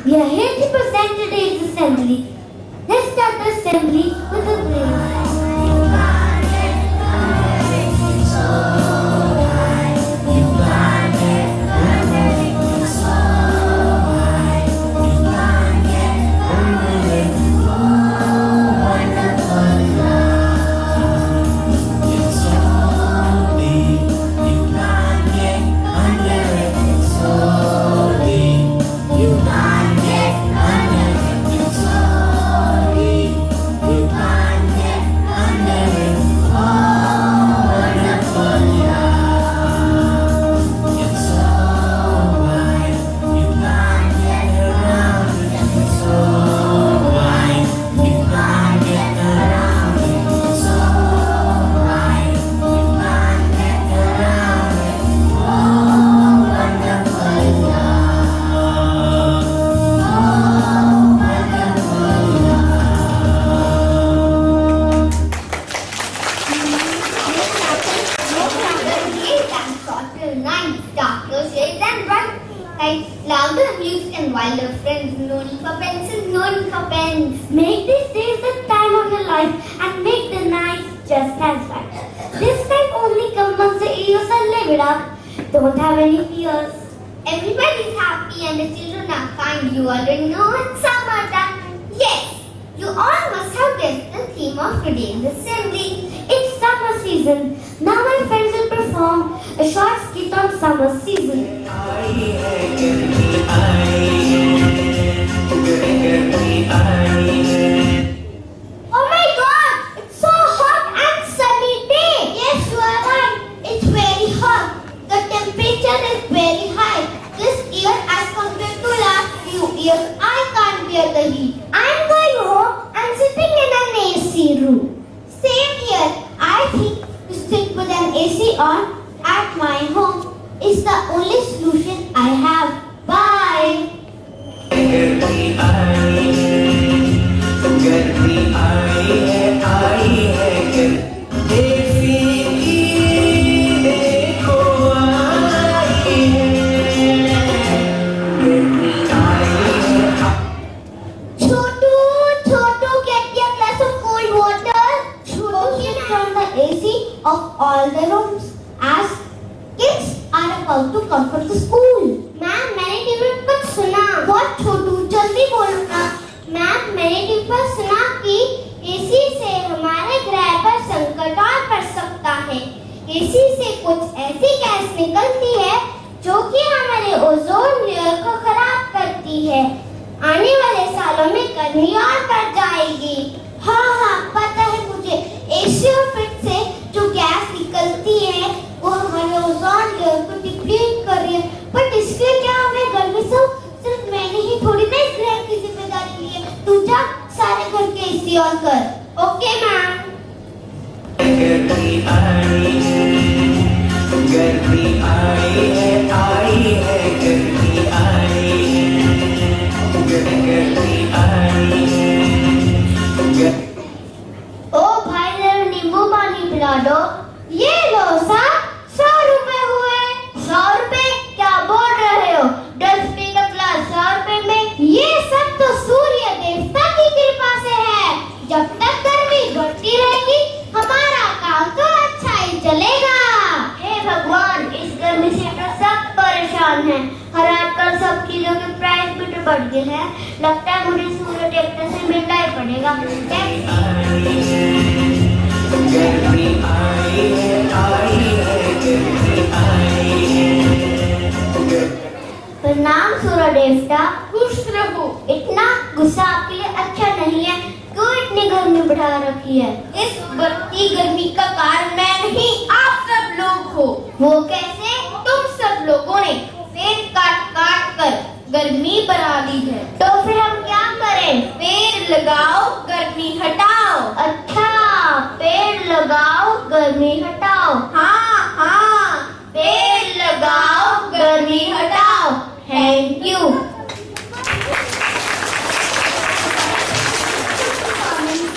We are here to present today's assembly. Let's start the assembly with a prayer. Louder music and wilder friends. No need for pencils, no need for pens. Make these days the time of your life and make the night just as right. This time only come once a year, so live it up. Don't have any fears. Everybody's happy and the children are kind. You already know it's summertime. Yes, you all must have guessed the theme of today's assembly. It's summer season. Now my friends will perform a short skit on summer season. Oh my God! It's so hot and sunny day. Yes, you are right. It's very hot. The temperature is very high. This year, as compared to last few years, I can't bear the heat. I'm going home and sitting in an AC room. Same here. I think to sit with an AC on at my home is the only solution I have. Bye. Of all the rooms as kids are about to come from the school. Ma'am मैंने TV पर सुना. बहुत छोटू जल्दी बोलो ना. Ma'am मैंने TV पर सुना कि एसी से हमारे ग्रह पर संकट और पड़ सकता है. एसी से कुछ ऐसी गैस निकलती है जो कि हमारे ओजोन लेयर को खराब करती है. आने वाले सालों में गर्मी और बढ़ जाएगी. हाँ पता है मुझे. एसी और फ्रिज से जो गैस निकलती है वो हमारे ओजोन लेयर को डिप्लीट कर रही है. बट इसके क्या हमें गर्मी से सिर्फ मैंने ही थोड़ी ना इस ग्रह की जिम्मेदारी ली है. तू जा सारे घर के एसी ऑन कर. Okay ma'am. गर्मी आई है गर्मी आई है. ओ भाई जरा नींबू पानी पिला दो. ये लो साहब 100 रुपए हुए. 100 रुपए क्या बोल रहे हो? 10 रुपए का ग्लास 100 रुपए में. ये सब तो सूर्य देवता की कृपा से है. जब तक गर्मी बढ़ती रहेगी हमारा काम तो अच्छा ही चलेगा. हे भगवान, इस गर्मी से तो सब परेशान हैं. हर आजकल सब चीजों के प्राइस भी तो बढ़ गए हैं. लगता है मुझे सूर्य देवता से मिलना ही पड़ेगा. गर्मी आई है. प्रणाम सूर्य देवता. खुश रहो. इतना गुस्सा आपके लिए अच्छा नहीं है. क्यों इतनी गर्मी बढ़ा रखी है? इस बढ़ती गर्मी का कारण मैं नहीं, आप सब लोग हो. वो कैसे? तुम सब लोगों ने पेड़ काट कर गर्मी बढ़ा दी है. तो फिर हम क्या करें? पेड़ लगाओ, गर्मी हटाओ. अच्छा, पेड़ लगाओ, गर्मी हटाओ. हाँ, पेड़ लगाओ, गर्मी हटाओ. Thank you.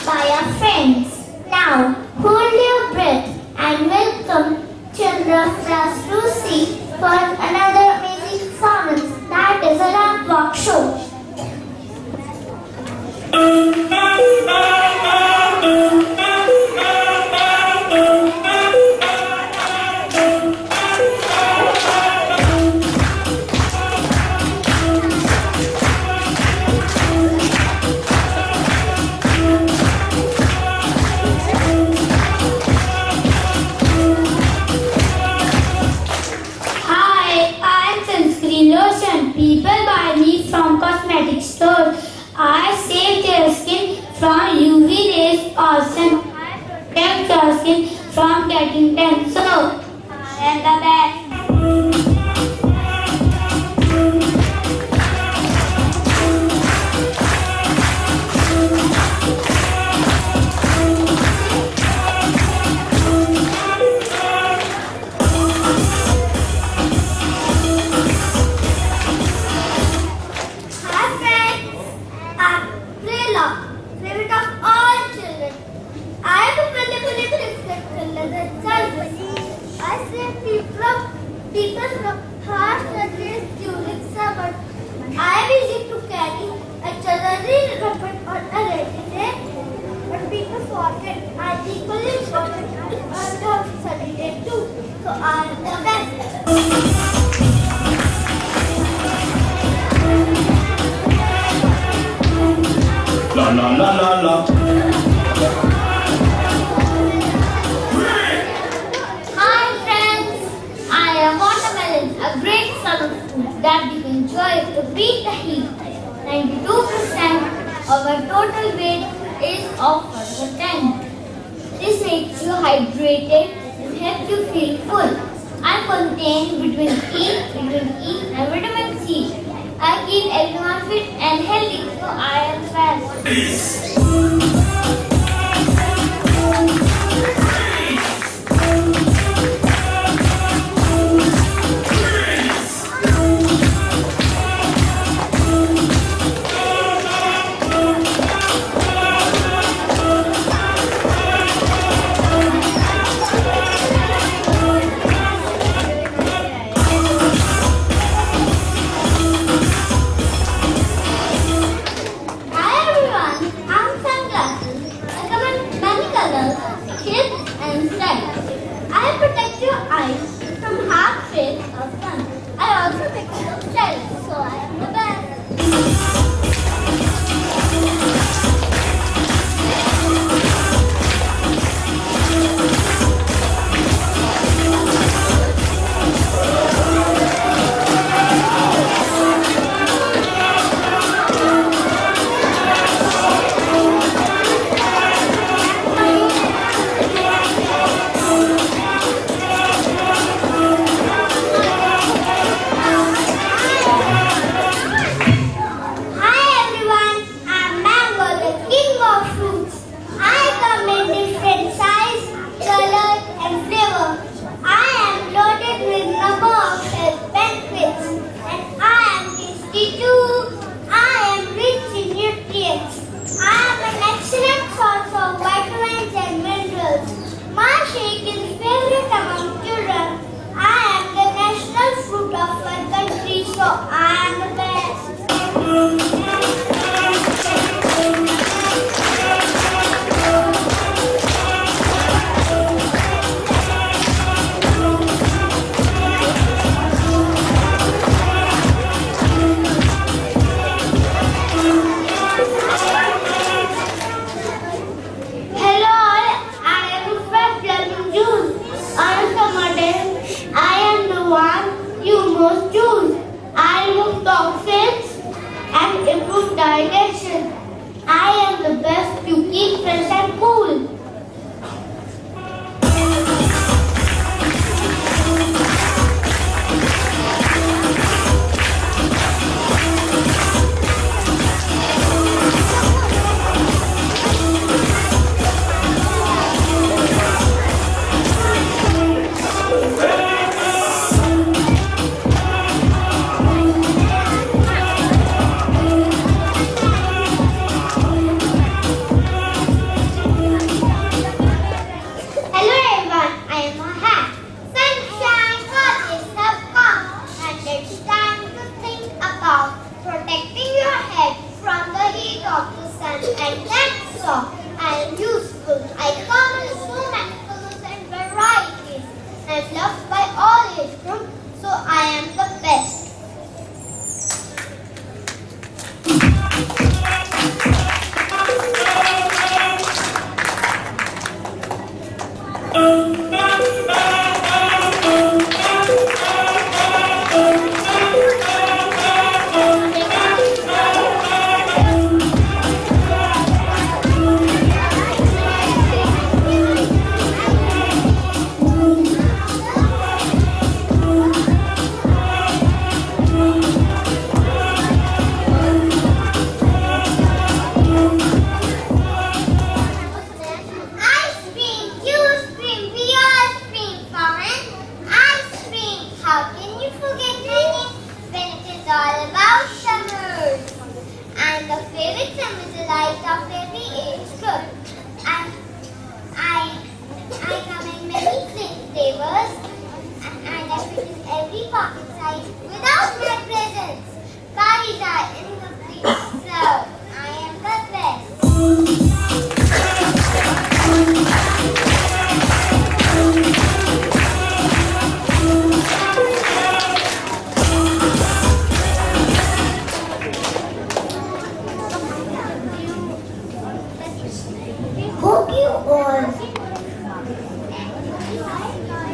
By our friends. Now, hold your breath and welcome Chandra Fras Lucy for another amazing performance. That is a rock show. Hi, I'm Sunscreen Lotion. People buy me from cosmetic stores. I save their skin from UV rays also. I protect your skin from getting tan. So, I am the best. Hi friends, I'm Prela, favorite of all children. I have a fully reflected the surface. I save people from harsh surgeries during summer. I am easy to carry a chargery rubber on a rainy day, but people forget I am equally important on a sunny day too. So I am the best. La la la la la. Hi friends, I am watermelon, a great summer fruit that you can enjoy to beat the heat. 92% of our total weight is of percent. This makes you hydrated and helps you feel full. I contain vitamin E and vitamin C. I keep everyone fit and healthy, so I am fast. Hi everyone, I'm Sunglasses. I come in many colors, shapes and styles. I protect your eyes from harsh rays of sun. I also make you stylish, so I am the best. I am loved by all age groups, so I am the best.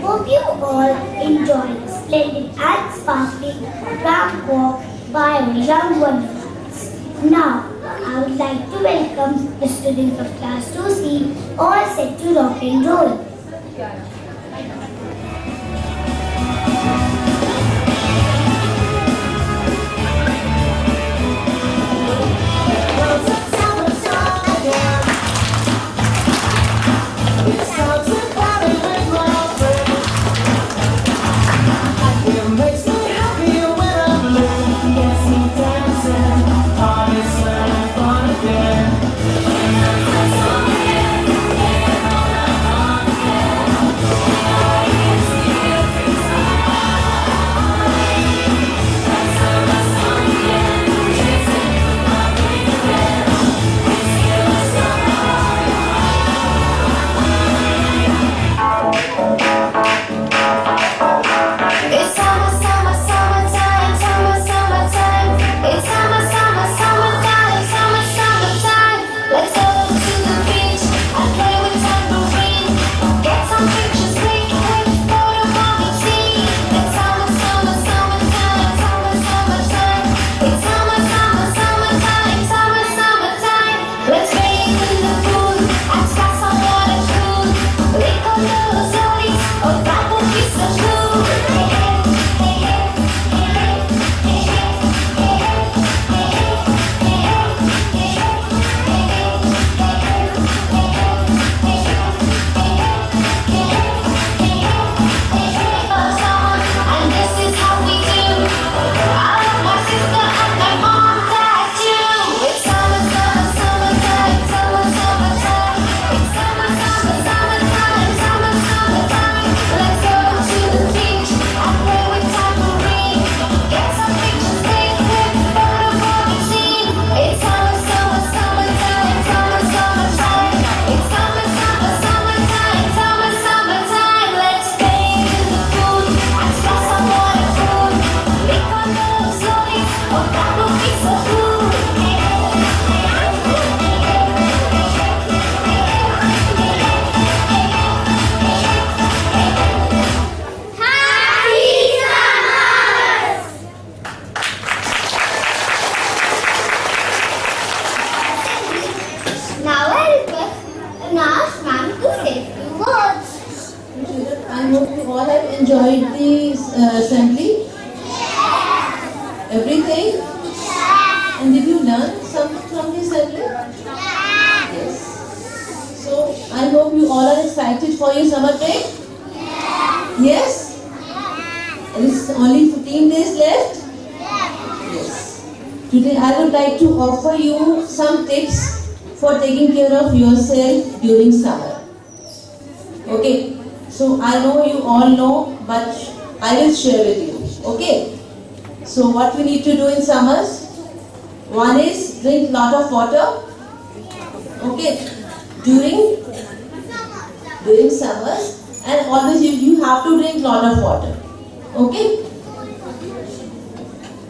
Hope you all enjoyed a splendid and sparkling ramp walk by our young wonderlands. Now, I would like to welcome the students of Class 2C, all set to rock and roll. I hope you all have enjoyed the assembly. Everything? And did you learn something from the assembly? Yes. So I hope you all are excited for your summer break. Yes? There is only 15 days left? Yes. Today I would like to offer you some tips for taking care of yourself during summer. Okay. So I know you all know, but I will share with you. Okay. So what we need to do in summers? One is drink lot of water. Okay. During summers, and always you have to drink lot of water. Okay?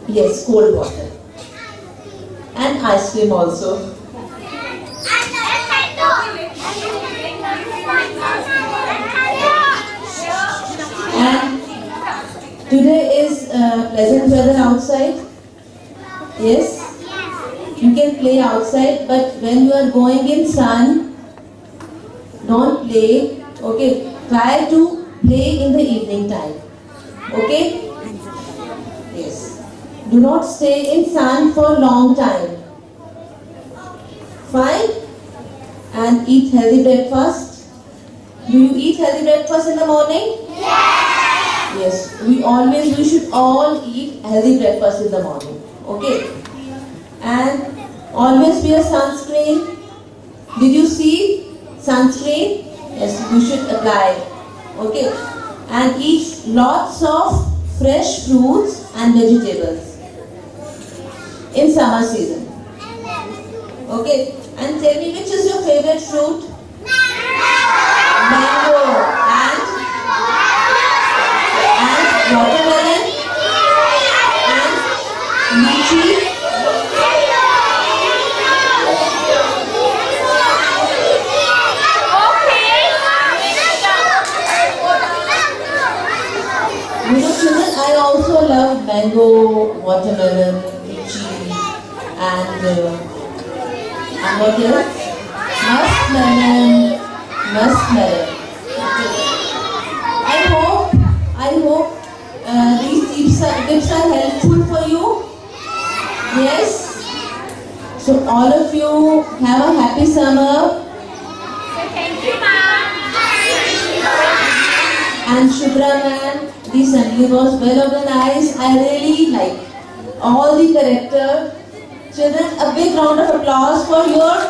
Yes, cold water. And ice cream also. And today is pleasant weather outside. Yes? You can play outside, but when you are going in sun, don't play. Okay? Try to play in the evening time. Okay? Yes. Do not stay in sun for a long time. Fine? And eat healthy breakfast. Do you eat healthy breakfast in the morning? Yes. We should all eat healthy breakfast in the morning. Okay? And always wear sunscreen. Did you see sunscreen? Yes, you should apply. Okay? And eat lots of fresh fruits and vegetables in summer season. Okay? And tell me, which is your favorite fruit? Mango. And watermelon. And lychee. You know, children, I also love mango, watermelon, lychee, and what else? Muskmelon. I hope these tips are helpful for you. Yes. So all of you have a happy summer. And Shubhra ma'am, the assembly was well organized. I really like all the character. Children, a big round of applause for your